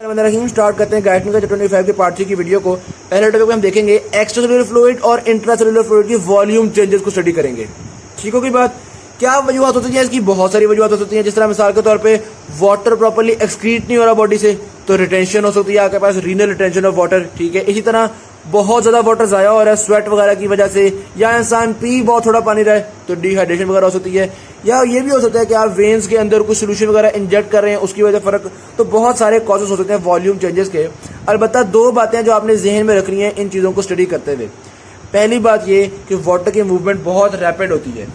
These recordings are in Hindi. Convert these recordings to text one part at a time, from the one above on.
स्टार्ट करते हैं गाइड का 25 के पार्ट 3 की वीडियो को। पहले टॉपिक में हम देखेंगे एक्स्ट्रासेलुलर फ्लूइड और इंट्रासेलुलर फ्लूइड की वॉल्यूम चेंजेस को स्टडी करेंगे। ठीक हो की बात। क्या वजूहत होती है इसकी? बहुत सारी वजूहत होती हैं। जिस तरह मिसाल के तौर पे वाटर प्रॉपर्ली एक्सक्रीट नहीं हो रहा बॉडी से तो रिटेंशन हो सकती है, आपके पास रीनल रिटेंशन ऑफ वाटर। ठीक है। इसी तरह बहुत ज्यादा वाटर जाया हो रहा है स्वेट वगैरह की वजह से, या इंसान पी बहुत थोड़ा पानी रहा है तो डिहाइड्रेशन वगैरह हो सकती है, या ये भी हो सकता है कि आप वेन्स के अंदर कुछ सोल्यूशन वगैरह इंजेक्ट कर रहे हैं उसकी वजह से फर्क। तो बहुत सारे कॉजेस हो सकते हैं वॉल्यूम चेंजेस के। अलबत्ता दो बातें जो आपने जहन में रखनी है इन चीज़ों को स्टडी करते हुए। पहली बात ये कि वाटर की मूवमेंट बहुत रैपिड होती है।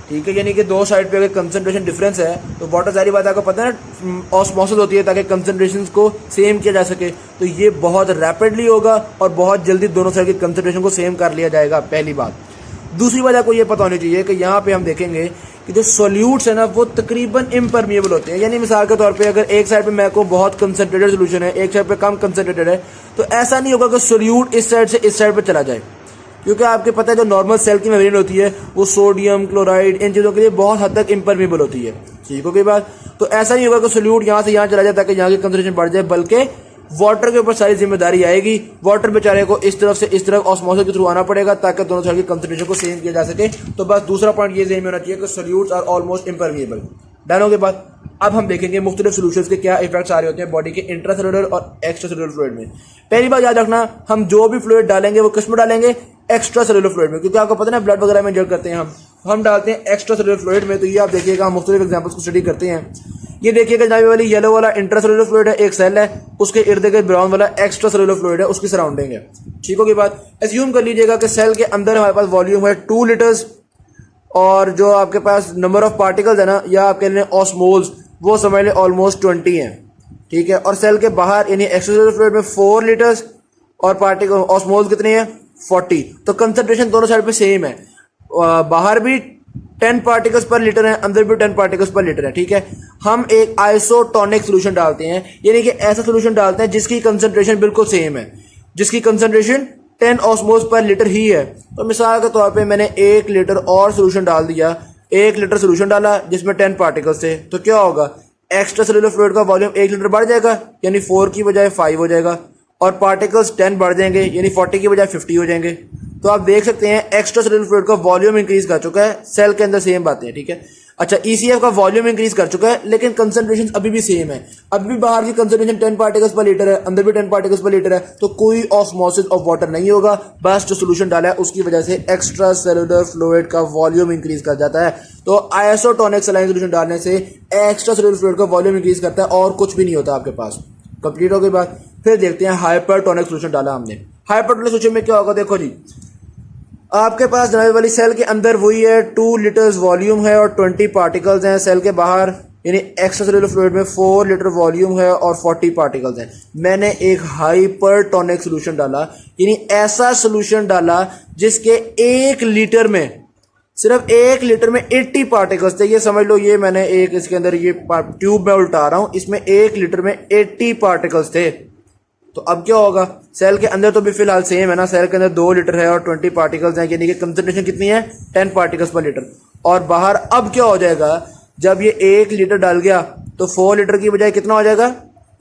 ठीक है। यानी कि दो साइड पे अगर कंसंट्रेशन डिफरेंस है तो वाटर, सारी बात आपको पता है ना, ऑस्मोसिस होती है ताकि कंसंट्रेशन को सेम किया जा सके। तो ये बहुत रैपिडली होगा और बहुत जल्दी दोनों साइड की कंसंट्रेशन को सेम कर लिया जाएगा, पहली बात। दूसरी बात आपको ये पता होनी चाहिए कि यहाँ पे हम देखेंगे कि जो सॉल्यूट्स है ना वो तकरीबन इम्परमिएबल होते हैं। यानी मिसाल के तौर पे अगर एक साइड पे मैं को बहुत कंसंट्रेटेड सोल्यूशन है, एक साइड पे कम कंसंट्रेटेड है, तो ऐसा नहीं होगा कि सोल्यूट इस साइड से इस साइड पे चला जाए, क्योंकि आपके पता है जो नॉर्मल सेल की मेम्ब्रेन होती है वो सोडियम क्लोराइड इन चीज़ों के लिए बहुत हद तक इम्परमिएबल होती है। ठीक हो गई बात। तो ऐसा नहीं होगा कि सोल्यूट यहाँ से यहाँ चला जाए ताकि यहाँ की कंसंट्रेशन बढ़ जाए, बल्कि वाटर के ऊपर सारी जिम्मेदारी आएगी। वाटर बेचारे को इस तरफ से इस तरफ ऑस्मोसिस के थ्रू आना पड़ेगा ताकि दोनों साइड की कंसंट्रेशन को सेम किया जा सके। तो बस दूसरा पॉइंट ये ध्यान में होना चाहिए कि solutes are almost impermeable. Done हो के बाद अब हम देखेंगे मुख्तलिफ सोल्यूशंस के क्या इफेक्ट्स आ रहे होते हैं बॉडी के इंट्रासेलुलर और एक्स्ट्रासेलुलर फ्लूइड में। पहली बात याद रखना, हम जो भी फ्लूइड डालेंगे वो किस में डालेंगे? एक्स्ट्रा सेलुलर फ्लूइड में, क्योंकि आपको पता है ब्लड वगैरह में इंजेक्ट करते हैं हम डालते हैं एक्स्ट्रा सेलुलर फ्लूइड में। तो ये आप देखिएगा, हम मुख्तलिफ एग्जांपल्स को स्टडी करते हैं। ये देखिएगा जनाबी वाली येलो वाला इंट्रासेलुलर फ्लूइड है, एक सेल है, उसके इर्द गिर्द ब्राउन वाला एक्स्ट्रा सेलुलर फ्लूइड है, उसकी सराउंडिंग है। ठीक होगी बात। एज्यूम कर लीजिएगा कि सेल के अंदर हमारे पास वॉल्यूम है 2 लीटर्स और जो आपके पास नंबर ऑफ पार्टिकल्स है ना, या आपके लिए ऑस्मोल्स, वो समझ लें ऑलमोस्ट 20 हैं। ठीक है। और सेल के बाहर यानी एक्स्ट्रासेलुलर फ्लूइड में 4 लीटर्स और पार्टिकल ऑस्मोल्स कितने हैं? 40। तो कंसंट्रेशन दोनों साइड पे सेम है, बाहर भी 10 पार्टिकल्स पर लीटर है, अंदर भी 10 पार्टिकल्स पर लीटर है। ठीक है। हम एक आइसोटोनिक सोल्यूशन डालते हैं, यानी कि ऐसा सोल्यूशन डालते हैं जिसकी कंसंट्रेशन बिल्कुल सेम है, जिसकी कंसंट्रेशन 10 ऑस्मोल्स पर लीटर ही है। तो मिसाल के तौर पे मैंने 1 लीटर और सोल्यूशन डाल दिया, 1 लीटर सोल्यूशन डाला जिसमें 10 पार्टिकल्स थे, तो क्या होगा? एक्स्ट्रा सेलुलर फ्लूइड का वॉल्यूम 1 लीटर बढ़ जाएगा, यानी 4 की बजाय 5 हो जाएगा, और पार्टिकल्स 10 बढ़ जाएंगे, यानी 40 की बजाय 50 हो जाएंगे। तो आप देख सकते हैं एक्स्ट्रा सेलुलर फ्लूइड का वॉल्यूम इंक्रीज कर चुका है। सेल के अंदर सेम बातें हैं। ठीक है। अच्छा, ईसीएफ का वॉल्यूम इंक्रीज कर चुका है, लेकिन कंसंट्रेशन अभी भी सेम है। अभी भी बाहर की कंसंट्रेशन 10 पार्टिकल्स पर लीटर है, अंदर भी 10 पार्टिकल्स पर लीटर है, तो कोई ऑस्मोसिस ऑफ वाटर नहीं होगा। बस जो सोल्यूशन डाला है उसकी वजह से एक्स्ट्रा सेलुलर फ्लूइड का वॉल्यूम इंक्रीज कर जाता है। तो आइसोटोनिक सलाइन सोल्यूशन डालने से एक्स्ट्रा सेलुलर फ्लूइड का वॉल्यूम इंक्रीज करता है और कुछ भी नहीं होता आपके पास। कंप्लीट हो गई बात। फिर देखते हैं हाइपरटोनिक सोल्यूशन डाला हमने। हाइपरटोनिक सोल्यूशन में क्या होगा? देखो जी, आपके पास जनाबी वाली सेल के अंदर वही है 2 लीटर्स वॉल्यूम है और 20 पार्टिकल्स हैं। सेल के बाहर यानी एक्स्ट्रासेलुलर फ्लूइड में 4 लीटर वॉल्यूम है और 40 पार्टिकल्स हैं। मैंने एक हाइपरटोनिक सोल्यूशन डाला, यानी ऐसा सोल्यूशन डाला जिसके 1 लीटर में, सिर्फ 1 लीटर में 80 पार्टिकल्स थे। ये समझ लो, ये मैंने एक इसके अंदर ये ट्यूब में उल्टा रहा हूं, इसमें 1 लीटर में 80 पार्टिकल्स थे। तो अब क्या होगा? सेल के अंदर तो भी फिलहाल सेम है ना, सेल के अंदर 2 लीटर है और 20 पार्टिकल्स हैं, यानी कि कंसंट्रेशन कितनी है? 10 पार्टिकल्स पर लीटर। और बाहर अब क्या हो जाएगा? जब ये 1 लीटर डाल गया तो 4 लीटर की बजाय कितना हो जाएगा?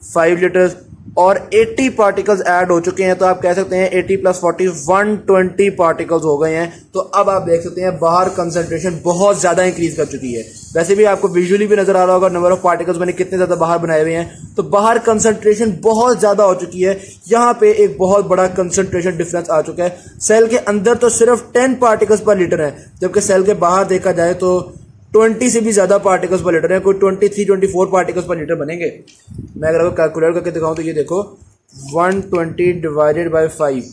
5 लीटर, और 80 पार्टिकल्स ऐड हो चुके हैं। तो आप कह सकते हैं 80 + 40 120 पार्टिकल्स हो गए हैं। तो अब आप देख सकते हैं बाहर कंसंट्रेशन बहुत ज्यादा इंक्रीज कर चुकी है। वैसे भी आपको विजुअली भी नजर आ रहा होगा नंबर ऑफ पार्टिकल्स मैंने कितने ज्यादा बाहर बनाए हुए हैं। तो बाहर कंसंट्रेशन बहुत ज्यादा हो चुकी है। यहाँ पे एक बहुत बड़ा कंसंट्रेशन डिफरेंस आ चुका है। सेल के अंदर तो सिर्फ 10 पार्टिकल्स पर लीटर है, जबकि सेल के बाहर देखा जाए तो 20 से भी ज्यादा पार्टिकल्स पर लीटर है। कोई 23-24 पार्टिकल्स पर लीटर बनेंगे। मैं अगर आपको कैलकुलेट करके दिखाऊं तो ये देखो 120 डिवाइडेड बाय 5,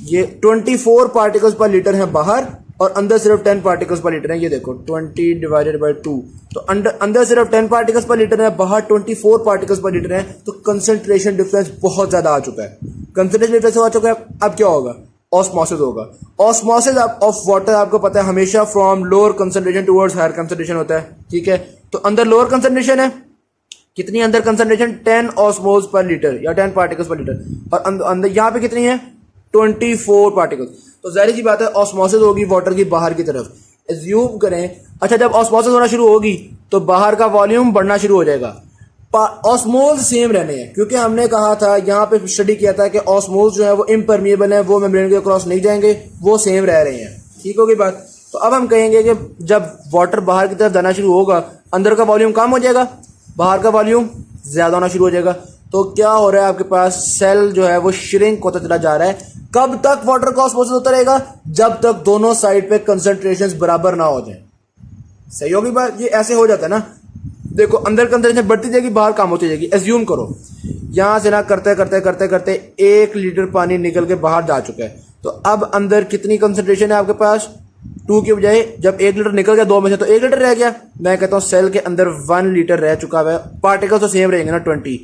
ये 24 पार्टिकल्स पर लीटर है बाहर, और अंदर सिर्फ 10 पार्टिकल्स पर लीटर है। ये देखो 20 डिवाइडेड बाय 2, तो अंदर सिर्फ 10 पार्टिकल्स पर लीटर है, बाहर 24 पार्टिकल्स पर लीटर है। तो कंसंट्रेशन डिफरेंस बहुत ज्यादा आ चुका है। कंसंट्रेशन डिफरेंस आ चुका है। अब क्या होगा? ऑस्मोसिस होगा। ऑस्मोसिस ऑफ वाटर आपको पता है हमेशा from lower concentration towards higher concentration होता है। ठीक है। तो अंदर लोअर कंसंट्रेशन है, कितनी अंदर कंसंट्रेशन? 10 ऑस्मोल्स पर लीटर या 10 पार्टिकल्स पर लीटर, और अंदर यहाँ पे कितनी है? 24 पार्टिकल्स। तो जाहिर सी बात है ऑस्मोसिस होगी वाटर की बाहर की तरफ। एज्यूम करें, अच्छा, जब ऑस्मोसिस होना शुरू होगी तो बाहर का वॉल्यूम बढ़ना शुरू हो जाएगा, ऑस्मोल्स सेम रहने हैं, क्योंकि हमने कहा था यहाँ पे स्टडी किया था कि ऑस्मोल्स जो है वो इम्परमिएबल है, वो मेम्ब्रेन के क्रॉस नहीं जाएंगे, वो सेम रह रहे हैं। ठीक होगी बात। तो अब हम कहेंगे कि जब वाटर बाहर की तरफ जाना शुरू होगा, अंदर का वॉल्यूम कम हो जाएगा, बाहर का वॉल्यूम ज्यादा होना शुरू हो जाएगा। तो क्या हो रहा है, आपके पास सेल जो है वो श्रिंक होता चला जा रहा है। कब तक वाटर का ऑस्मोसिस होता रहेगा? जब तक दोनों साइड पे कंसंट्रेशंस बराबर ना हो जाए। सही होगी बात। ये ऐसे हो जाता है ना, देखो अंदर कंसंट्रेशन बढ़ती जाएगी, बाहर कम होती जाएगी। एज्यूम करो यहां से ना करते करते करते करते 1 लीटर पानी निकल के बाहर जा चुका है, तो अब अंदर कितनी कंसंट्रेशन है आपके पास? 2 की बजाय जब 1 लीटर निकल गया 2 में से, तो 1 लीटर रह गया। मैं कहता हूं सेल के अंदर 1 लीटर रह चुका है। पार्टिकल तो सेम रहेंगे ना, 20।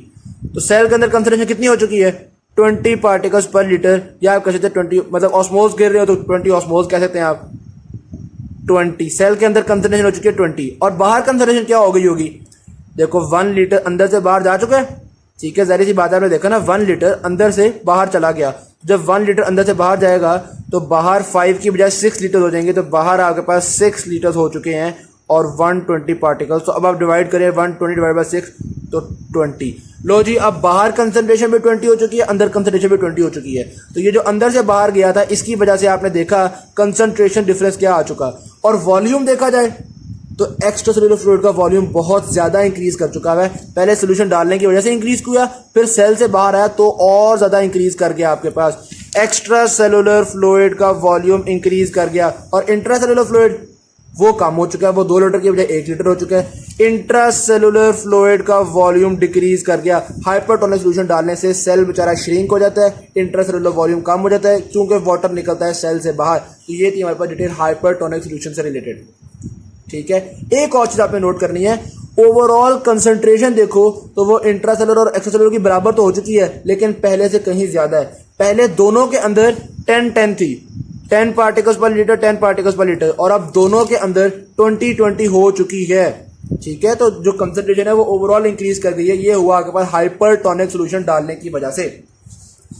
तो सेल के अंदर कंसंट्रेशन कितनी हो चुकी है? 20 पार्टिकल्स पर लीटर, या आप कह सकते हैं 20, मतलब ऑस्मोल्स गिर रहे हो तो 20 ऑस्मोल्स कह सकते हैं आप। 20 सेल के अंदर कंसंट्रेशन हो चुकी है 20, और बाहर कंसंट्रेशन क्या हो गई होगी? देखो 1 लीटर अंदर से बाहर जा चुका है। ठीक है, जाहिर सी बात है, आपने देखा ना 1 लीटर अंदर से बाहर चला गया। जब 1 लीटर अंदर से बाहर जाएगा तो बाहर 5 की बजाय 6 लीटर हो जाएंगे, तो बाहर आपके पास 6 लीटर हो चुके हैं और 120 पार्टिकल्स। तो अब आप डिवाइड करें 120 डिवाइड बाय 6 तो 20। लो जी, अब बाहर कंसंट्रेशन भी 20 हो चुकी है, अंदर कंसंट्रेशन भी 20 हो चुकी है। तो ये जो अंदर से बाहर गया था, इसकी वजह से आपने देखा कंसंट्रेशन डिफरेंस क्या आ चुका। और वॉल्यूम देखा जाए तो एक्स्ट्रा सेलुलर फ्लूइड का वॉल्यूम बहुत ज्यादा इंक्रीज कर चुका है। पहले सोल्यूशन डालने की वजह से इंक्रीज किया, फिर सेल से बाहर आया तो और ज्यादा इंक्रीज कर गया। आपके पास एक्स्ट्रा सेलुलर फ्लूइड का वॉल्यूम इंक्रीज कर गया, और इंट्रा सेलुलर फ्लूइड वो कम हो चुका है, वो 2 लीटर की बजाय 1 लीटर हो चुका है। इंट्रा सेलुलर फ्लूइड का वॉल्यूम डिक्रीज कर गया। हाइपरटोनिक सोल्यूशन डालने से सेल बेचारा श्रिंक हो जाता है, इंट्रा सेलुलर वॉल्यूम कम हो जाता है, क्योंकि वाटर निकलता है सेल से बाहर। तो ये थी हमारे पास डिटेल हाइपरटोनिक सोल्यूशन से रिलेटेड। ठीक है, एक और चीज आपने नोट करनी है, ओवरऑल कंसंट्रेशन देखो तो वो इंट्रासेलुलर और एक्स्ट्रासेलुलर की बराबर तो हो चुकी है, लेकिन पहले से कहीं ज्यादा है। पहले दोनों के अंदर 10-10 थी, 10 पार्टिकल्स पर लीटर 10 पार्टिकल्स पर लीटर, और अब दोनों के अंदर 20-20 हो चुकी है। ठीक है, तो जो कंसंट्रेशन है वो ओवरऑल इंक्रीज कर गई है। ये हुआ आपके पास हाइपरटोनिक सोल्यूशन डालने की वजह से।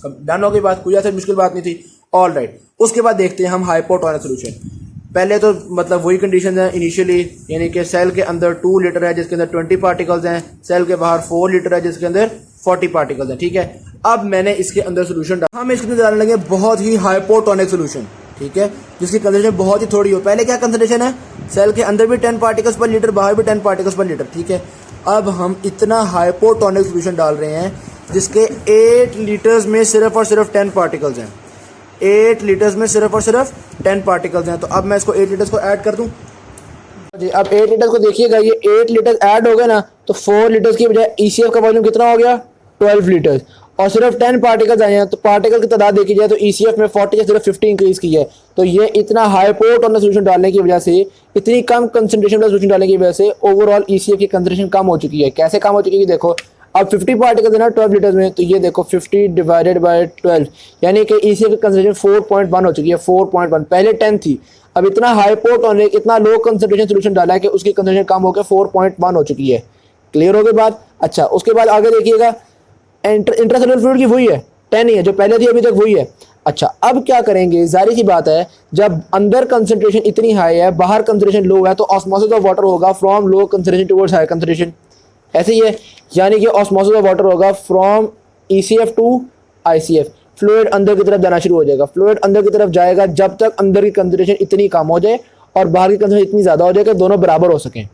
डन हो गई बात, कोई ऐसी मुश्किल बात नहीं थी। ऑल राइट, उसके बाद देखते हैं हम हाइपोटोनिक सोल्यूशन। पहले तो मतलब वही कंडीशन है इनिशियली, यानी कि सेल के अंदर 2 लीटर है जिसके अंदर 20 पार्टिकल्स हैं, सेल के बाहर 4 लीटर है जिसके अंदर 40 पार्टिकल्स हैं। ठीक है, अब मैंने इसके अंदर सोल्यूशन डाला, हम इसके अंदर डालने लगे बहुत ही हाइपोटोनिक सोल्यूशन। ठीक है, जिसकी कंसंट्रेशन बहुत ही थोड़ी हो। पहले क्या कंसंट्रेशन है? सेल के अंदर भी 10 पार्टिकल्स पर लीटर, बाहर भी 10 पार्टिकल्स पर लीटर। ठीक है, अब हम इतना हाइपोटोनिक सोल्यूशन डाल रहे हैं जिसके 8 लीटर्स में सिर्फ और सिर्फ 10 पार्टिकल्स हैं। 8 लीटर्स में सिर्फ और सिर्फ 10 पार्टिकल्स हैं। तो अब मैं इसको 8 लीटर्स को ऐड कर दूं जी। अब 8 लीटर्स को देखिएगा, ये 8 लीटर्स ऐड हो गए ना, तो 4 लीटर्स की बजाय ईसीएफ का वॉल्यूम कितना हो गया? 12 लीटर्स, और सिर्फ 10 पार्टिकल्स आए हैं। तो पार्टिकल की तादाद देखी जाए तो ईसीएफ में 40 से सिर्फ 50 इंक्रीज की है। तो ये इतना हाइपोटोनिक सोल्यूशन डालने की वजह से, इतनी कम कंसंट्रेशन का सोल्यूशन डालने की वजह से ओवरऑल ईसीएफ की कंसंट्रेशन कम हो चुकी है। कैसे कम हो चुकी है? देखो, अब 50 पार्टिकल्स है ना 12 लीटर्स में, तो ये देखो 50 डिवाइडेड बाय 12, यानी कि ईसीएफ की कंसंट्रेशन 4.1 हो चुकी है। 4.1, पहले 10 थी। अब इतना हाइपोटोनिक, इतना लो कंसंट्रेशन सोल्यूशन डाला है कि उसकी कंसंट्रेशन कम होकर 4.1 हो चुकी है। क्लियर हो गई बात? अच्छा, उसके बाद आगे देखिएगा, इंट्रासेलुलर फ्लूइड की वही है, 10 ही है, जो पहले थी अभी तक वही है। अच्छा, अब क्या करेंगे? जाहिर सी बात है, जब अंदर कंसंट्रेशन इतनी हाई है, बाहर कंसंट्रेशन लो है, तो ऑस्मोसिस ऑफ वाटर होगा from low concentration towards high concentration. ऐसे ही है, यानी कि ऑस्मोसिस ऑफ वाटर होगा from ECF to ICF. Fluid अंदर की तरफ जाना शुरू हो जाएगा। फ्लूइड अंदर की तरफ जाएगा जब तक अंदर की कंसंट्रेशन इतनी कम हो जाए और बाहर की कंसंट्रेशन इतनी ज्यादा हो जाए कि दोनों बराबर हो सकें।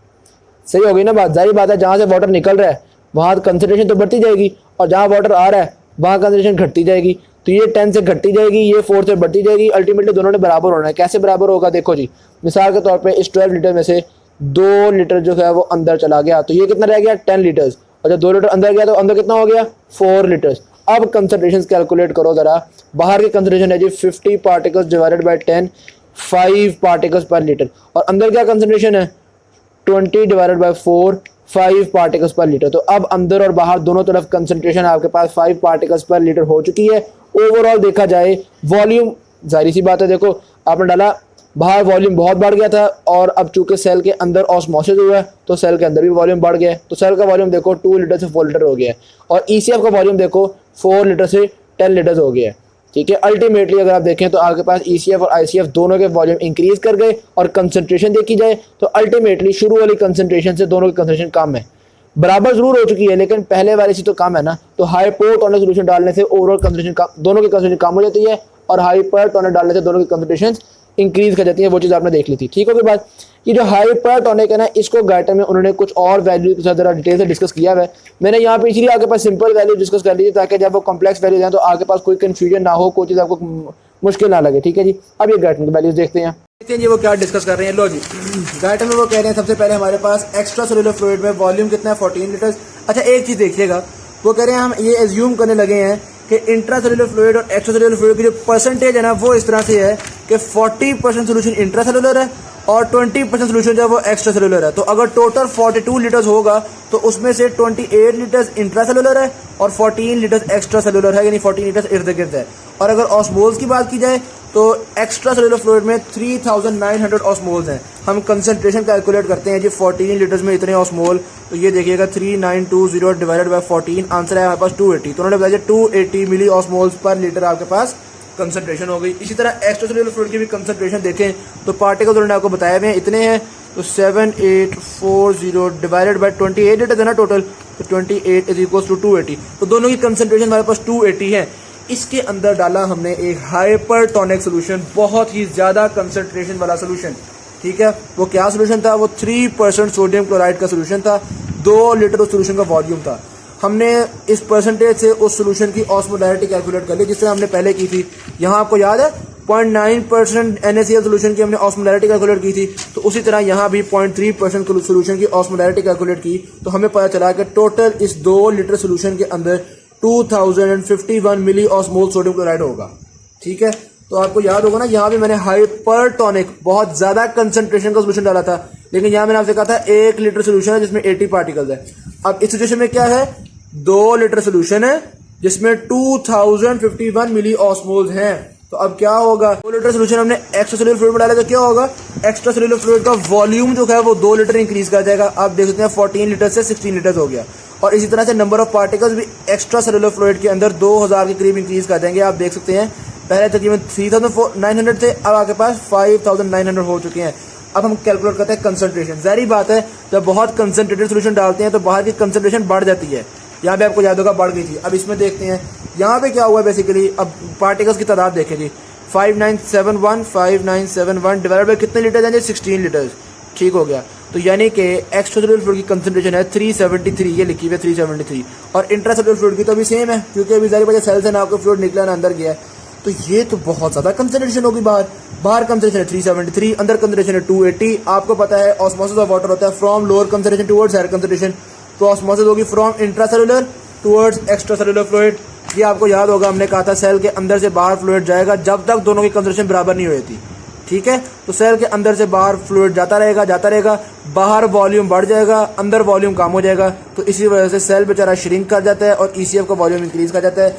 सही हो गई ना बात? जाहिर बात है, जहां से वाटर निकल रहा है वहां कंसंट्रेशन तो बढ़ती जाएगी, और जहां वाटर आ रहा है वहां कंसंट्रेशन घटती जाएगी। तो ये 10 से घटती जाएगी, ये 4 से बढ़ती जाएगी, अल्टीमेटली दोनों ने बराबर होना है। कैसे बराबर होगा? देखो जी, मिसाल के तौर पे इस 12 लीटर में से 2 लीटर जो है वो अंदर चला गया, तो ये कितना रह गया? 10 लीटर्स। और जब 2 लीटर अंदर गया तो अंदर कितना हो गया? 4 लीटर्स। अब कंसंट्रेशन कैलकुलेट करो जरा। बाहर की कंसंट्रेशन है जी 50 पार्टिकल्स डिवाइडेड बाय 10, 5 पार्टिकल्स पर लीटर, और अंदर क्या कंसंट्रेशन है? 20 डिवाइडेड बाय 4, 5 पार्टिकल्स पर लीटर। तो अब अंदर और बाहर दोनों तरफ कंसंट्रेशन आपके पास 5 पार्टिकल्स पर लीटर हो चुकी है। ओवरऑल देखा जाए वॉल्यूम, जाहिर सी बात है, देखो आपने डाला, बाहर वॉल्यूम बहुत बढ़ गया था, और अब चूंकि सेल के अंदर ऑस्मोसिस हुआ है तो सेल के अंदर भी वॉल्यूम बढ़ गया है। तो सेल का वॉल्यूम देखो 2 लीटर से 4 लीटर हो गया है, और ईसीएफ का वॉल्यूम देखो 4 लीटर से 10 लीटर हो गया है। ठीक है, अल्टीमेटली अगर आप देखें तो आपके पास ईसीएफ और आईसीएफ दोनों के वॉल्यूम इंक्रीज कर गए, और कंसंट्रेशन देखी जाए तो अल्टीमेटली शुरू वाली कंसंट्रेशन से दोनों की कंसंट्रेशन कम है। बराबर जरूर हो चुकी है, लेकिन पहले वाले से तो कम है ना। तो हाइपोटोनिक सोल्यूशन डालने से ओवरऑल कंसंट्रेशन कम, दोनों की कंसंट्रेशन कम हो जाती है, और हाइपरटोनिक डालने से दोनों की कंसंट्रेशन इंक्रीज कर जाती है। वो चीज़ आपने देख ली थी, ठीक होगी बात। ये जो हाइपरटोनिक है ना, इसको गाइटर में उन्होंने कुछ और वैल्यू के साथ जरा डिटेल से डिस्कस किया है। मैंने यहाँ पे इसलिए आपके पास सिंपल वैल्यू डिस्कस कर ली थी, ताकि जब वो कॉम्प्लेक्स वैल्यू जाए तो आपके पास कोई कंफ्यूजन ना हो, कोई चीज़ आपको मुश्किल ना लगे, ठीक है जी। अब ये गाइटर की वैल्यूज देखते हैं जी, वो क्या डिस्कस कर रहे हैं। लो जी, गाइटर में वो कह रहे हैं सबसे पहले हमारे पास एक्स्ट्रा सेलुलर फ्लूइड में वॉल्यूम कितना है, 14 लीटर्स। अच्छा, एक चीज़ देखिएगा, वो कह रहे हैं हम ये एज्यूम करने लगे हैं कि इंट्रा सेलुलर फ्लूइड और एक्स्ट्रा सेलुलर फ्लूइड की जो परसेंटेज है ना, वो इस तरह से है कि 40% सोल्यूशन इंट्रा सेलुलर है और 20% सोल्यूशन जो है वो एक्स्ट्रा सेलुलर है। तो अगर टोटल 42 लीटर्स होगा तो उसमें से 28 लीटर्स इंट्रा सेलुलर है और 14 लीटर्स एक्स्ट्रा सेलुलर है, यानी 14 लीटर्स इर्द गिर्द है। और अगर ऑस्मोल्स की बात की जाए तो एक्स्ट्रा सेलुलर फ्लूइड में 3900 ऑस्मोल्स हैं। हम कंसंट्रेशन कैलकुलेट करते हैं जी 14 लीटर्स में इतने ऑस्मोल, तो ये देखिएगा 3920 डिवाइडेड बाय 14, आंसर है हमारे पास 280। तो उन्होंने बताया 280 मिली ऑस्मोल्स पर लीटर आपके पास कंसंट्रेशन हो गई। इसी तरह एक्स्ट्रा सेलुलर फ्लूइड की भी कंसंट्रेशन देखें तो पार्टिकल्स उन्होंने आपको बताए हुए हैं इतने हैं, तो 7840 डिवाइडेड बाय 28 लीटर है ना टोटल, तो 28 इज इक्वल टू 280। तो दोनों की कंसंट्रेशन हमारे पास 280 है। इसके अंदर डाला हमने एक हाइपरटोनिक सोल्यूशन, बहुत ही ज्यादा कंसंट्रेशन वाला सोल्यूशन, ठीक है। वो क्या सोल्यूशन था, वो 3% सोडियम क्लोराइड का सोल्यूशन था, 2 लीटर उस सोल्यूशन का वॉल्यूम था। हमने इस परसेंटेज से उस सोल्यूशन की ऑस्मोलैरिटी कैलकुलेट कर ली, जिससे हमने पहले की थी। यहाँ आपको याद है 0.9% NaCl सोल्यूशन की हमने ऑस्मोलैरिटी कैलकुलेट की थी, तो उसी तरह यहाँ भी 0.3% सोल्यूशन की ऑस्मोलैरिटी कैलकुलेट की, तो हमें पता चला कि टोटल इस 2 लीटर सोल्यूशन के अंदर 2051 मिली ऑस्मोल सोडियम क्लोराइड होगा, ठीक है। तो आपको याद होगा ना, यहाँ भी मैंने हाइपरटोनिक बहुत ज्यादा कंसंट्रेशन का सोल्यूशन डाला था, लेकिन यहाँ मैंने आपसे कहा था 1 लीटर सोल्यूशन है जिसमें 80 पार्टिकल्स है। अब इस सिचुएशन में क्या है, 2 लीटर सोल्यूशन है जिसमें 2051 मिली ऑस्मोल्स हैं। तो अब क्या होगा, 2 लीटर सोल्यूशन हमने एक्स्ट्रा सेलुलर फ्लूइड में डाला, तो क्या होगा, एक्स्ट्रा सेलुलर फ्लूइड का वॉल्यूम जो है वो 2 लीटर इंक्रीज कर जाएगा। आप देख सकते हैं 14 लीटर से 16 लीटर हो गया। और इसी तरह से नंबर ऑफ पार्टिकल्स भी एक्स्ट्रा सेलुलर फ्लूइड के अंदर 2000 के करीब इंक्रीज कर देंगे। आप देख सकते हैं पहले तकरीबन 3900 थे, अब आपके पास 5900 हो चुके हैं। अब हम कैलकुलेट करते हैं कंसंट्रेशन। जाहिर बात है, जब बहुत कंसंट्रेटेड सोल्यूशन डालते हैं तो बाहर की कंसंट्रेशन बढ़ जाती है। यहाँ पे आपको याद होगा बढ़ गई थी। अब इसमें देखते हैं यहाँ पे क्या हुआ बेसिकली। अब पार्टिकल्स की तादाद देखें जी, 5971 डिवाइडेड बाय कितने लीटर यानी 16 लीटर्स, ठीक हो गया। तो यानी कि एक्स्ट्रा सेलुलर फ्लूइड की कंसंट्रेशन है 373, ये लिखी हुई है 373, और इंट्रा सेलुलर फ्लूइड की तो अभी सेम है, क्योंकि अभी जाहिर वजह सेल से ना आपको फ्लूइड निकला ना अंदर गया। तो ये तो बहुत ज्यादा कंसंट्रेशन होगी। बाहर कंसंट्रेशन है 373, अंदर कंसंट्रेशन है 280। आपको पता है ऑस्मोसिस ऑफ वाटर होता है from lower concentration towards higher concentration, तो ऑस्मोसिस होगी from intracellular towards extracellular fluid. ये आपको याद होगा, हमने कहा था सेल के अंदर से बाहर फ्लूइड जाएगा जब तक दोनों की कंसंट्रेशन बराबर नहीं हुई थी, ठीक है। तो सेल के अंदर से बाहर फ्लूइड जाता रहेगा, बाहर वॉल्यूम बढ़ जाएगा, अंदर वॉल्यूम कम हो जाएगा। तो इसी वजह से सेल बेचारा श्रिंक कर जाता है और ECF का वॉल्यूम इंक्रीज कर जाता है।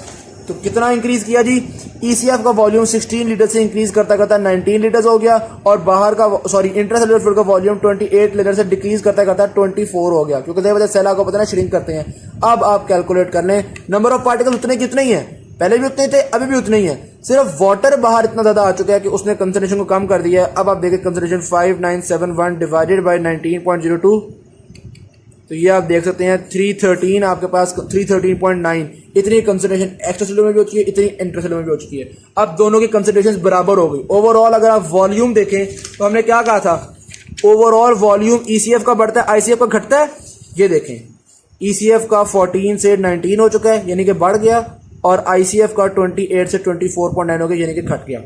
तो कितना इंक्रीज किया जी, ECF का वॉल्यूम 16 लीटर से इंक्रीज करता करता 19 लीटर हो गया, और बाहर का इंट्रासेलुलर फ्लूइड का वॉल्यूम 28 लीटर से डिक्रीज करता करता 24 हो गया, क्योंकि वजह सेल आपको पता है श्रिंक करते हैं। अब आप कैलकुलेट कर लें, नंबर ऑफ पार्टिकल उतने कितने ही है, पहले भी उतने थे अभी भी उतने ही है, सिर्फ वाटर बाहर इतना ज्यादा आ चुका है कि उसने कंसंट्रेशन को कम कर दिया है। अब आप देखें कंसंट्रेशन 5971 डिवाइडेड बाय 19.02, तो ये आप देख सकते हैं 313, आपके पास 313.9 इतनी कंसंट्रेशन एक्स्ट्रा सेलुलर में भी हो चुकी है, इतनी इंट्रासेलुलर में भी हो चुकी है। अब दोनों की कंसंट्रेशन बराबर हो गई। ओवरऑल अगर आप वॉल्यूम देखें तो हमने क्या कहा था, ओवरऑल वॉल्यूम ECF का बढ़ता है, ICF का घटता है। ये देखें ECF का 14 से 19 हो चुका है, यानी कि बढ़ गया, और ICF का 28 से 24.9 हो गया, यानी कि घट गया।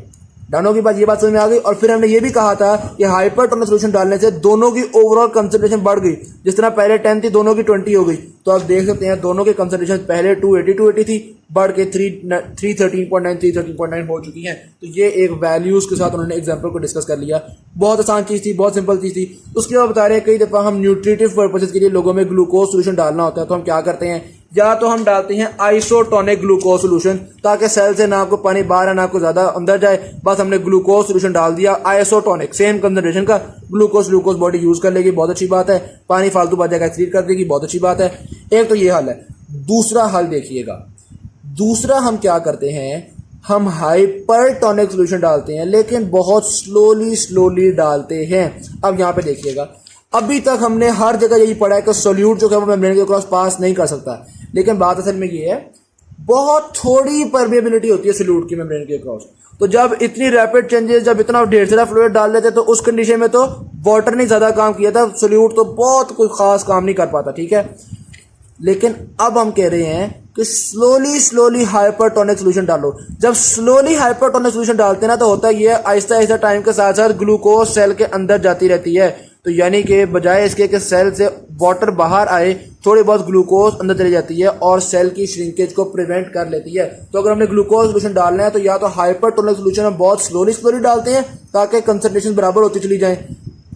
डाउन की बात, ये बात समझ में आ गई। और फिर हमने ये भी कहा था कि हाइपरटोनिक सोल्यूशन डालने से दोनों की ओवरऑल कंसंट्रेशन बढ़ गई, जिस तरह पहले 10 थी दोनों की 20 हो गई। तो आप देख सकते हैं दोनों की कंसंट्रेशन पहले 280 थी, बढ़ के 313.9 313.9 हो चुकी हैं। तो ये एक वैल्यूज के साथ उन्होंने एग्जांपल को डिस्कस कर लिया। बहुत आसान चीज थी, बहुत सिंपल चीज थी। उसके बाद बता रहे हैं कई दफा हम न्यूट्रिटिव पर्पसेस के लिए लोगों में ग्लूकोज सोल्यूशन डालना होता है, तो हम क्या करते हैं, या तो हम डालते हैं आइसोटोनिक ग्लूकोज सोल्यूशन, ताकि सेल से ना आपको पानी बाहर ना आपको ज्यादा अंदर जाए, बस हमने ग्लूकोज सोल्यूशन डाल दिया आइसोटोनिक, सेम कंसंट्रेशन का ग्लूकोज बॉडी यूज कर लेगी, बहुत अच्छी बात है। पानी फालतू बच जाएगा, एक्सक्रीट कर देगी, बहुत अच्छी बात है। एक तो ये हल है। दूसरा हल देखिएगा, दूसरा हम क्या करते हैं, हम हाइपरटोनिक सोल्यूशन डालते हैं, लेकिन बहुत स्लोली डालते हैं। अब यहां पे देखिएगा, अभी तक हमने हर जगह यही पढ़ा है कि सोल्यूट जो है वो मेम्ब्रेन के क्रॉस पास नहीं कर सकता, लेकिन बात असल में ये है बहुत थोड़ी परमेबिलिटी होती है सोल्यूट की मेम्ब्रेन के क्रॉस। तो जब इतनी रैपिड चेंजेस, जब इतना ढेर सारा फ्लूइड डाल देते तो उस कंडीशन में तो वाटर ने ज्यादा काम किया था, सोल्यूट तो बहुत कोई खास काम नहीं कर पाता, ठीक है। लेकिन अब हम कह रहे हैं कि स्लोली हाइपरटोनिक सोल्यूशन डालो। जब स्लोली हाइपरटोनिक सोल्यूशन डालते हैं ना तो होता ये है आहिस्ता आहिस्ता टाइम के साथ साथ ग्लूकोज सेल के अंदर जाती रहती है। तो यानी कि बजाय इसके कि सेल से वाटर बाहर आए, थोड़ी बहुत ग्लूकोज अंदर चली जाती है और सेल की श्रिंकेज को प्रिवेंट कर लेती है। तो अगर हमने ग्लूकोज सोल्यूशन डालना है तो या तो हाइपरटोनिक सोल्यूशन हम बहुत स्लोली डालते हैं ताकि कंसंट्रेशन बराबर होती चली जाए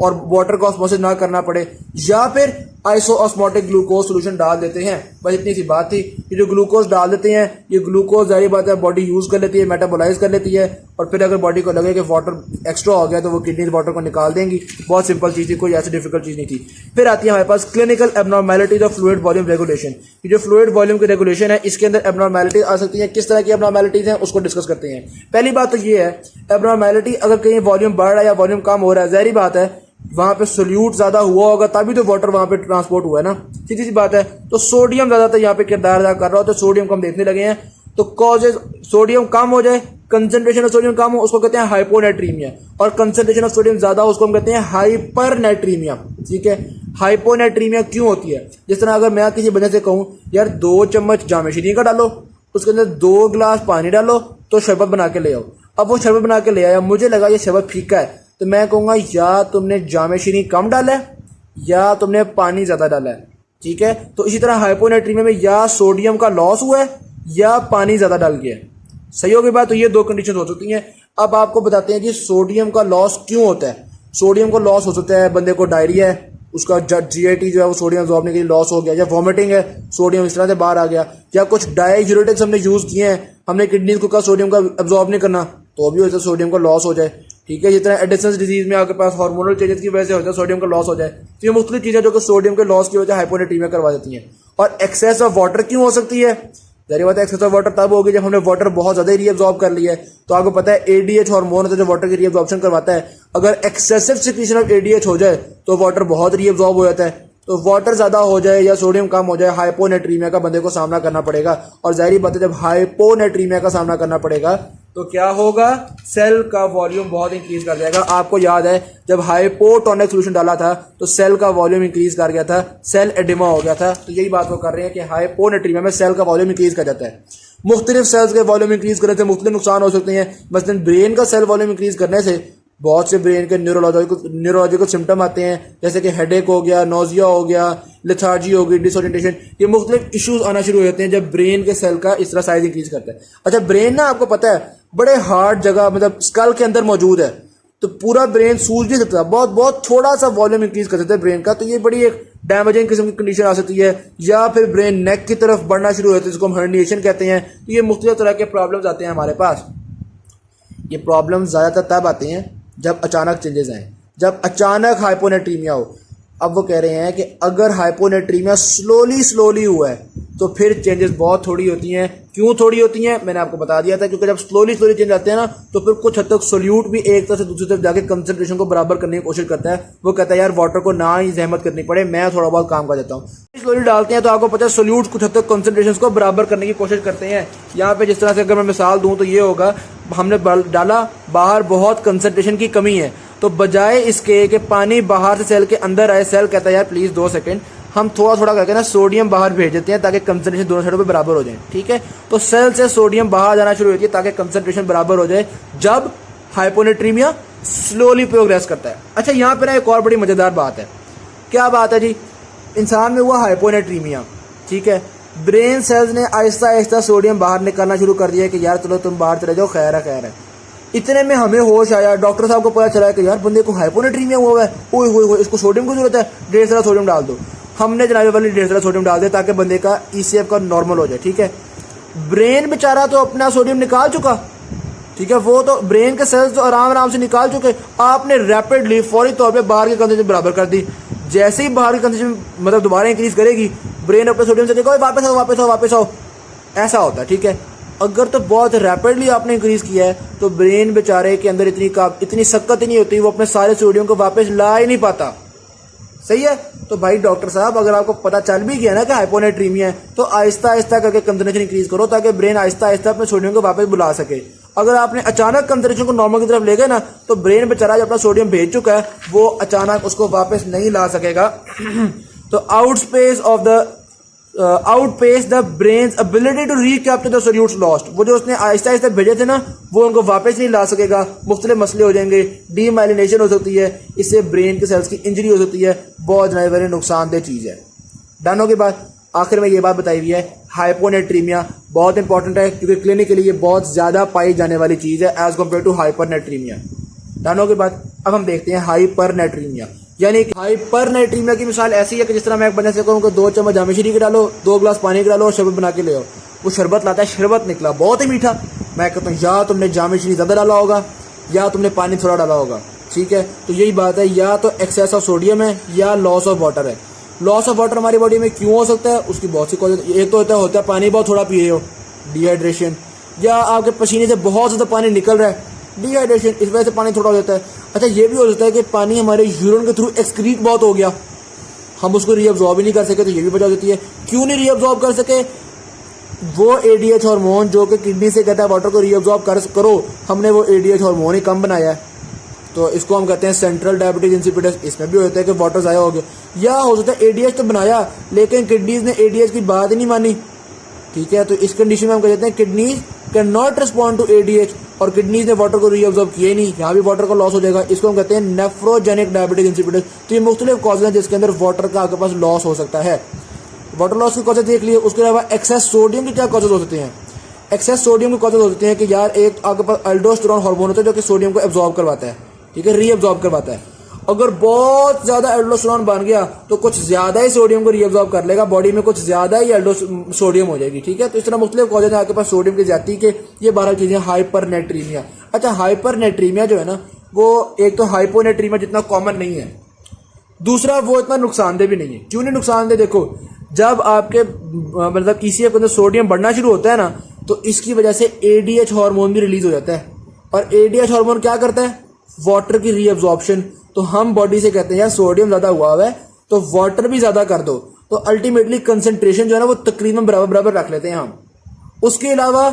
और वाटर का ऑस्मोसिस ना करना पड़े, या फिर आइसोऑस्मोटिक ग्लूकोज सोल्यूशन डाल देते हैं। बस इतनी सी बात थी। ये जो ग्लूकोज डाल देते हैं, ये ग्लूकोज जारी बात है बॉडी यूज कर लेती है, मेटाबोलाइज कर लेती है, और फिर अगर बॉडी को लगे कि वाटर एक्स्ट्रा हो गया तो वो किडनी वाटर को निकाल देंगी। बहुत सिंपल चीज थी, कोई ऐसी डिफिकल्ट चीज नहीं थी। फिर आती है हमारे पास clinical abnormalities of fluid volume regulation. ये जो फ्लूइड वॉल्यूम की रेगुलेशन है इसके अंदर एबनॉर्मैलिटीज आ सकती है। किस तरह की एबनॉर्मैलिटीज हैं उसको डिस्कस करते हैं। पहली बात तो ये है, एबनॉर्मैलिटी अगर कहीं वॉल्यूम बढ़ रहा है या वॉल्यूम कम हो रहा है, जाहिर बात है वहां पे सोल्यूट ज्यादा हुआ होगा तभी तो वाटर वहां पे ट्रांसपोर्ट हुआ है ना, सीधी सी बात है। तो सोडियम ज्यादातर यहाँ पे किरदार अदा कर रहा हो, तो सोडियम को हम देखने लगे हैं। तो कॉजेज, सोडियम कम हो जाए, कंसंट्रेशन ऑफ सोडियम कम हो उसको कहते हैं हाइपोनेट्रीमिया, और कंसंट्रेशन ऑफ सोडियम ज्यादा हो उसको हम कहते हैं हाइपरनेट्रीमिया, ठीक है। हाइपोनेट्रीमिया क्यों होती है? जिस तरह अगर मैं किसी बंदे से कहूं यार 2 चम्मच जामे शीरी का डालो, उसके अंदर 2 गिलास पानी डालो तो शरबत बना के ले आओ। अब वो शरबत बना के ले आया, मुझे लगा ये शरबत फीका है, तो मैं कहूंगा या तुमने जामे शीरी कम डाला है या तुमने पानी ज्यादा डाला है, ठीक है। तो इसी तरह हाइपोनेट्रीमिया में या सोडियम का लॉस हुआ है या पानी ज्यादा डाल गया है। सही होगी बात? तो ये 2 कंडीशन हो सकती हैं। अब आपको बताते हैं कि सोडियम का लॉस क्यों होता है। सोडियम का लॉस हो सकता है, बंदे को डायरिया है, उसका जीआईटी जो है वो सोडियम अब्जॉर्ब करने के लिए लॉस हो गया, या वॉमिटिंग है, सोडियम इस तरह से बाहर आ गया, या कुछ डाययूरेटिक्स हमने यूज किए हैं, हमने किडनी को कहा सोडियम का अब्जॉर्ब नहीं करना, तो भी हो सकता है सोडियम का लॉस हो जाए, ठीक है। जिस तरह एडिसन्स डिजीज में आपके पास हार्मोनल चेंजेस की वजह से होता है सोडियम का लॉस हो जाए। तो ये मुख्तलिफ चीजें जो कि सोडियम के लॉस की वजह से हाइपोनेट्रीमिया करवा देती हैं। और एक्सेस ऑफ वाटर क्यों हो सकती है? जाहिर बात है एक्सेस ऑफ वाटर तब होगी जब हमने वाटर बहुत ज्यादा रीअब्जॉर्ब कर लिया है। तो आपको पता है एडीएच हार्मोन होता है जो वाटर की रीअब्जॉर्प्शन करवाता है। अगर एक्सेसिव सिक्रीशन ऑफ एडीएच हो जाए तो वाटर बहुत रीअब्जॉर्ब हो जाता है। तो वाटर ज्यादा हो जाए या सोडियम कम हो जाए, हाइपोनेट्रीमिया का बंदे को सामना करना पड़ेगा। और जाहिर बात है जब हाइपोनेट्रीमिया का सामना करना पड़ेगा तो क्या होगा, सेल का वॉल्यूम बहुत इंक्रीज कर जाएगा। आपको याद है जब हाइपोटोनिक सोल्यूशन डाला था तो सेल का वॉल्यूम इंक्रीज कर गया था, सेल एडिमा हो गया था। तो यही बात वो कर रहे हैं कि हाइपोनेट्रीमिया में सेल का वॉल्यूम इंक्रीज कर जाता है। मुख्तलिफ सेल्स के वॉल्यूम इंक्रीज करने से मुख्तलिफ नुकसान हो सकते हैं। मसलन ब्रेन का सेल वॉल्यूम इंक्रीज करने से बहुत से ब्रेन के न्यूरोलॉजिकल सिम्टम आते हैं, जैसे कि हेडेक हो गया, नोजिया हो गया, लेथार्जी हो गई, डिसओरिएंटेशन। ये मुख्तलिफ इश्यूज आना शुरू हो जाते हैं जब ब्रेन के सेल का इस तरह साइज इंक्रीज करता है। अच्छा, ब्रेन ना आपको पता है बड़े हार्ड जगह, मतलब स्कल के अंदर मौजूद है, तो पूरा ब्रेन सूझ नहीं सकता, बहुत बहुत थोड़ा सा वॉल्यूम इंक्रीज कर सकता है ब्रेन का। तो ये बड़ी एक डैमेजिंग किस्म की कंडीशन आ सकती है। या फिर ब्रेन नेक की तरफ बढ़ना शुरू होता है जिसको हम हर्निएशन कहते हैं। तो ये मुख्तलिफ तरह के प्रॉब्लम्स आते हैं हमारे पास। ये प्रॉब्लम्स ज़्यादातर तब आते हैं जब अचानक चेंजेस आए, जब अचानक हाइपोनेट्रीमिया हो। अब वो कह रहे हैं कि अगर हाइपोनेट्रीमिया स्लोली हुआ है तो फिर चेंजेस बहुत थोड़ी होती हैं। क्यों थोड़ी होती हैं मैंने आपको बता दिया था, क्योंकि जब स्लोली चेंज आते हैं ना तो फिर कुछ हद तक सोल्यूट भी एक तरफ से दूसरी तरफ जाके कंसंट्रेशन को बराबर करने की कोशिश करता है। वो कहता है यार वाटर को ना ही जहमत करनी पड़े, मैं थोड़ा बहुत काम कर देता हूँ। स्लोली डालते हैं तो आपको पता है सोल्यूट कुछ हद तक कंसंट्रेशन को बराबर करने की कोशिश करते हैं। यहाँ पे जिस तरह से अगर मैं मिसाल दूँ तो ये होगा, हमने डाला, बाहर बहुत कंसंट्रेशन की कमी है, तो बजाय इसके कि पानी बाहर से सेल के अंदर आए, सेल कहता है यार प्लीज 2 सेकंड, हम थोड़ा थोड़ा करके ना सोडियम बाहर भेज देते हैं ताकि कंसंट्रेशन दोनों साइडों पे बराबर हो जाए, ठीक है। तो सेल से सोडियम बाहर जाना शुरू होती है ताकि कंसंट्रेशन बराबर हो जाए जब हाइपोनेट्रीमिया स्लोली प्रोग्रेस करता है। अच्छा, यहाँ पे ना एक और बड़ी मजेदार बात है। क्या बात है जी? इंसान में हुआ हाइपोनेट्रीमिया, ठीक है, ब्रेन सेल्स ने आहिस्ता आहिस्ता सोडियम बाहर निकालना शुरू कर दिया कि यार चलो तुम बाहर चले जाओ, खैर है। इतने में हमें होश आया, डॉक्टर साहब को पता चला कि यार बंदे को हाइपोनेट्रीमिया हुआ है, ओए इसको सोडियम की जरूरत है, 1.5 सोडियम डाल दो। हमने जनाबे वाली 1.5 सोडियम डाल दिया ताकि बंदे का ईसीएफ का नॉर्मल हो जाए, ठीक है। ब्रेन बेचारा तो अपना सोडियम निकाल चुका, ठीक है, वो तो ब्रेन के सेल्स तो आराम से निकाल चुके। आपने रैपिडली फौरी तौर पे बाहर की कंसंट्रेशन बराबर कर दी। जैसे ही बाहर की कंसंट्रेशन मतलब दोबारा इंक्रीज करेगी, ब्रेन अपने सोडियम से देखो वापस आओ, ऐसा होता है, ठीक है। अगर तो बहुत रैपिडली आपने इंक्रीज किया है तो ब्रेन बेचारे के अंदर इतनी शक्कत ही नहीं होती, वो अपने सारे सोडियम को वापस ला ही नहीं पाता। सही है। तो भाई डॉक्टर साहब अगर आपको पता चल भी गया ना कि हाइपोनेट्रीमिया है तो आहिस्ता आहिस्ता करके कंसंट्रेशन इंक्रीज करो ताकि ब्रेन आहिस्ता आहिस्ता अपने सोडियम को वापस बुला सके। अगर आपने अचानक कंसंट्रेशन को नॉर्मल की तरफ ले गए ना तो ब्रेन बेचारा जो अपना सोडियम भेज चुका है वो अचानक उसको वापस नहीं ला सकेगा। तो outpace the brain's ability to recapture the solutes lost। वो जो उसने आहिस्ता आहिस्ता भेजे थे ना वो उनको वापस नहीं ला सकेगा, मुख्तलिफ मसले हो जाएंगे, डीमाइलिनेशन हो सकती है, इससे ब्रेन के सेल्स की इंजरी हो सकती है, बहुत ज़्यादा नुकसानदेह चीज़ है। डन होने के बाद आखिर में ये बात बताई हुई है हाइपोनेट्रीमिया बहुत इंपॉर्टेंट है क्योंकि क्लिनिकली ये बहुत ज़्यादा पाई जाने वाली चीज़ है as compare to hypernatremia. Done होने के बाद अब हम देखते हैं हाइपरनेट्रीमिया। यानी कि हाइपरनेट्रीमिया की मिसाल ऐसी है कि जिस तरह मैं एक बंदे से कहूँ कि 2 चम्मच जामे शरीक डालो, 2 गिलास पानी के डालो और शरबत बना के ले आओ। वो शरबत लाता है, शरबत निकला बहुत ही मीठा। मैं कहता हूँ या तुमने जामे शरीक ज़्यादा डाला होगा या तुमने पानी थोड़ा डाला होगा। ठीक है, तो यही बात है, या तो एक्सेस ऑफ सोडियम है या लॉस ऑफ वाटर है। लॉस ऑफ वाटर हमारी बॉडी में क्यों हो सकता है, उसकी बहुत सी कॉज। एक तो होता है पानी बहुत थोड़ा पी रहे हो, डिहाइड्रेशन, या आपके पसीने से बहुत ज़्यादा पानी निकल रहा है, डिहाइड्रेशन, इस वजह से पानी थोड़ा हो जाता है। अच्छा, ये भी हो सकता है कि पानी हमारे यूरिन के थ्रू एक्सक्रीट बहुत हो गया, हम उसको रीअब्जॉर्ब ही नहीं कर सके, तो ये भी वजह होती है। क्यों नहीं रीअब्जॉर्ब कर सके, वो एडीएच हार्मोन जो कि किडनी से कहता है वाटर को रीअब्जॉर्ब करो, हमने वो एडीएच हार्मोन ही कम बनाया है, तो इसको हम कहते हैं सेंट्रल डायबिटीज इंसिपिडस। इसमें भी होता है कि वाटर ज़ाया हो गया, या हो सकता है एडीएच तो बनाया लेकिन किडनीज ने एडीएच की बात ही नहीं मानी। ठीक है, तो इस कंडीशन में हम कहते हैं kidneys can not respond to ADH, और किडनीज ने वाटर को रीअब्जॉर्ब किया ही नहीं, यहाँ भी वाटर का लॉस हो जाएगा। इसको हम कहते हैं नेफ्रोजेनिक डायबिटीज इंसिपिडस। तो ये मुख्तलिफ कॉजेज हैं जिसके अंदर वाटर का आपके पास लॉस हो सकता है। वाटर लॉस की कॉजेज देख लिए, उसके अलावा एक्सेस सोडियम के क्या कॉजेज हो सकते हैं। एक्सेस सोडियम के कॉजेज हो सकते हैं कि यार एक आपके पास एल्डोस्टेरोन हार्मोन होता है जो कि सोडियम को एब्जॉर्ब करवाता है, ठीक है, रीअब्जॉर्ब करवाता है। अगर बहुत ज़्यादा एल्डोस्टेरोन बन गया तो कुछ ज़्यादा ही सोडियम को रीअब्जॉर्ब कर लेगा, बॉडी में कुछ ज़्यादा ही सोडियम हो जाएगी। ठीक है, तो इस तरह मुख्तलिफ कॉजेज है आपके पास सोडियम की ज्यादती के। ये 12 चीज़ें हाइपरनेट्रीमिया। अच्छा, हाइपरनेट्रीमिया जो है ना वो एक तो हाइपोनेट्रीमिया जितना कॉमन नहीं है, दूसरा वो इतना नुकसानदेह भी नहीं है। क्यों नहीं नुकसानदेह, देखो जब आपके मतलब ईसीएफ के अंदर सोडियम बढ़ना शुरू होता है ना तो इसकी वजह से एडीएच हार्मोन भी रिलीज हो जाता है, और एडीएच हार्मोन क्या करता है, वाटर की रीअब्जॉर्प्शन। तो हम बॉडी से कहते हैं यार सोडियम ज़्यादा हुआ है तो वाटर भी ज़्यादा कर दो, तो अल्टीमेटली कंसंट्रेशन जो है ना वो तकरीबन बराबर बराबर रख लेते हैं हम। उसके अलावा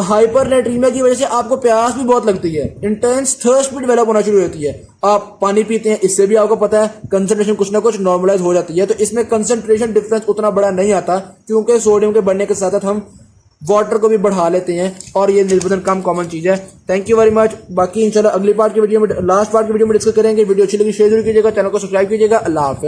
हाइपरनेट्रीमिया की वजह से आपको प्यास भी बहुत लगती है, इंटेंस थर्स्ट भी डेवलप होना शुरू हो जाती है। आप पानी पीते हैं, इससे भी आपको पता है कंसंट्रेशन कुछ ना कुछ नॉर्मलाइज हो जाती है। तो इसमें कंसंट्रेशन डिफरेंस उतना बड़ा नहीं आता क्योंकि सोडियम के बढ़ने के साथ साथ हम वाटर को भी बढ़ा लेते हैं, और ये निस्बतन कम कॉमन चीज़ है। Thank you very much. बाकी इंशाल्लाह अगली पार्ट की वीडियो में, लास्ट पार्ट की वीडियो में डिस्कस करेंगे। वीडियो अच्छी लगी शेयर जरूर कीजिएगा, चैनल को सब्सक्राइब कीजिएगा। अल्लाह हाफिज़।